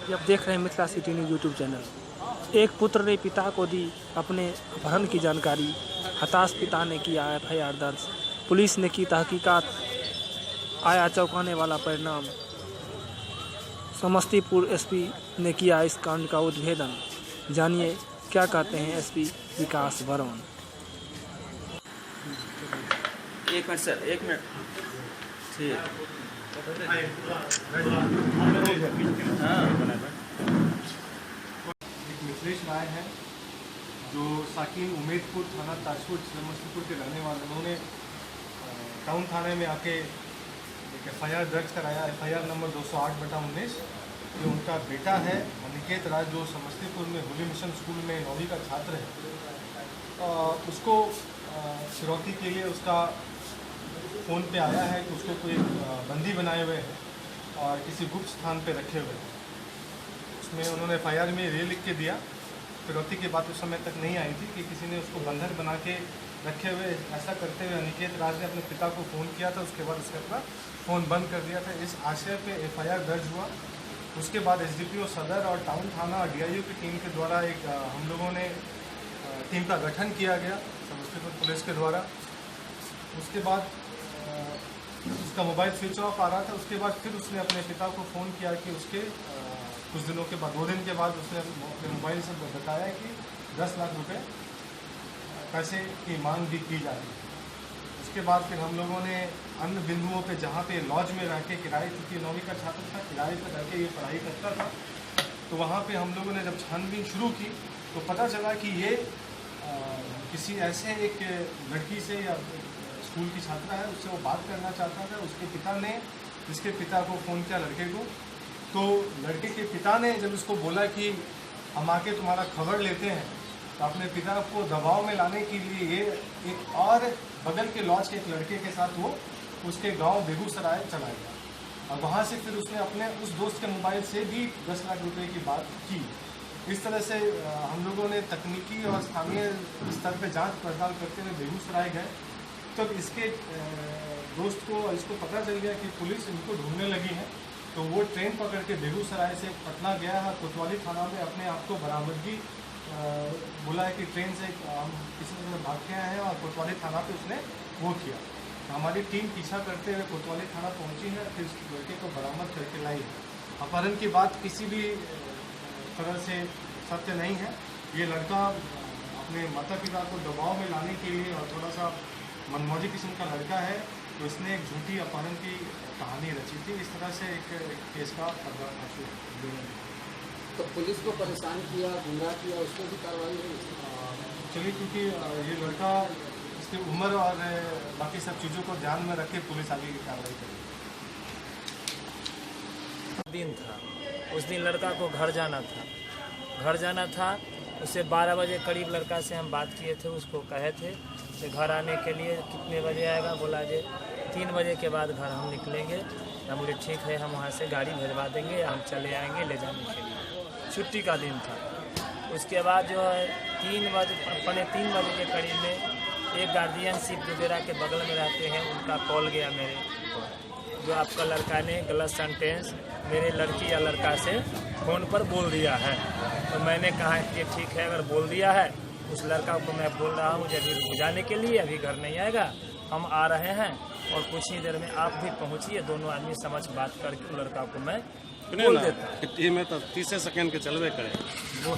जब देख रहे हैं Mithila city news YouTube channel. एक पुत्र ने पिता को दी अपने अपहरण की जानकारी। हताश पिता ने किया FIR दर्ज। पुलिस ने की तहकीकात, आया चौंकाने वाला परिणाम। समस्तीपुर SP ने किया इस कांड का उद्भेदन। जानिए क्या कहते हैं SP विकास वर्मन। एक मिनट सर, एक मिनट। ठीक। एक मिथिलेश राय है जो साकिन उमेदपुर थाना ताजपुर समस्तीपुर के रहने वाले। उन्होंने टाउन थाने में आके एक FIR दर्ज कराया, FIR नंबर 208/19। जो उनका बेटा है अनिकेत राय, जो समस्तीपुर में होली मिशन स्कूल में 9वीं का छात्र है, उसको फिरौती के लिए उसका फ़ोन पे आया है कि उसको कोई बंदी बनाए हुए हैं और किसी गुप्त स्थान पे रखे हुए हैं। उसमें उन्होंने FIR में ये लिख के दिया। फिरौती की बात उस समय तक नहीं आई थी कि किसी ने उसको बंधक बना के रखे हुए। ऐसा करते हुए अनिकेत राज ने अपने पिता को फ़ोन किया था, उसके बाद उसने अपना फ़ोन बंद कर दिया था। इस आशय पे FIR दर्ज हुआ। उसके बाद SDPO सदर और टाउन थाना और DIU की टीम के द्वारा एक हम लोगों ने टीम का गठन किया गया समस्तीपुर पुलिस के द्वारा। उसके बाद उसका मोबाइल स्विच ऑफ आ रहा था। उसके बाद फिर उसने अपने पिता को फ़ोन किया कि उसके कुछ दिनों के बाद, 2 दिन के बाद उसने अपने मोबाइल से बताया कि 10 लाख रुपए पैसे की मांग भी की जा रही है। उसके बाद फिर हम लोगों ने अन्य बिंदुओं पे, जहाँ पे लॉज में रह के किराए, क्योंकि 9वीं का छात्र था, किराए पर रह के ये पढ़ाई करता था, तो वहाँ पे हम लोगों ने जब छानबीन शुरू की तो पता चला कि ये किसी ऐसे एक लड़की से या स्कूल की छात्रा है, उससे वो बात करना चाहता था। उसके पिता ने, जिसके पिता को फ़ोन किया लड़के को, तो लड़के के पिता ने जब उसको बोला कि हम आके तुम्हारा खबर लेते हैं, तो अपने पिता को दबाव में लाने के लिए ये एक और बगल के लॉज के एक लड़के के साथ वो उसके गांव बेगूसराय चला गया और वहाँ से फिर उसने अपने उस दोस्त के मोबाइल से भी 10 लाख रुपए की बात की। इस तरह से हम लोगों ने तकनीकी और स्थानीय स्तर पर जांच पड़ताल करते हुए बेगूसराय गए। तब इसके दोस्त को इसको पता चल गया कि पुलिस इनको ढूंढने लगी है, तो वो ट्रेन पकड़ के बेगूसराय से पटना गया है। कोतवाली थाना में अपने आप को बरामदगी बोला है कि ट्रेन से हम किसी तरह भाग के आए हैं और कोतवाली थाना पे उसने वो किया। तो हमारी टीम पीछा करते हुए कोतवाली थाना पहुंची है, फिर उस लड़के को बरामद करके लाई है। अपहरण की बात किसी भी तरह से सत्य नहीं है। ये लड़का अपने माता पिता को दबाव में लाने के लिए और थोड़ा सा मनमौजी किस्म का लड़का है, तो इसने एक झूठी अपहरण की कहानी रची थी। इस तरह से एक केस का पर्दाफाश हुआ। तो पुलिस को परेशान किया, गुमराह किया, उस पर भी कार्रवाई हुई? चलिए, क्योंकि ये लड़का, इसकी उम्र और बाकी सब चीज़ों को ध्यान में रख के पुलिस आगे की कार्रवाई करेगी। दिन था, उस दिन लड़का को घर जाना था। उससे 12 बजे करीब लड़का से हम बात किए थे। उसको कहे थे कि घर आने के लिए कितने बजे आएगा। बोला जे 3 बजे के बाद घर हम निकलेंगे। हम बोले ठीक है, हम वहाँ से गाड़ी भेजवा देंगे, हम चले आएंगे ले जाने के लिए। छुट्टी का दिन था। उसके बाद जो है 3 बजे के करीब में एक गार्जियनशिप वगैरह के बगल में रहते हैं, उनका कॉल गया मेरे को, जो आपका लड़का ने गलत सेंटेंस मेरे लड़की या लड़का से फ़ोन पर बोल दिया है। तो मैंने कहा कि ठीक है, अगर बोल दिया है, उस लड़का को मैं बोल रहा हूँ जब अभी जाने के लिए, अभी घर नहीं आएगा, हम आ रहे हैं और कुछ ही देर में आप भी पहुँचिए, दोनों आदमी समझ बात करके लड़का को मैं बोल देता हूँ। में तो 30 सेकंड के चलवे करे।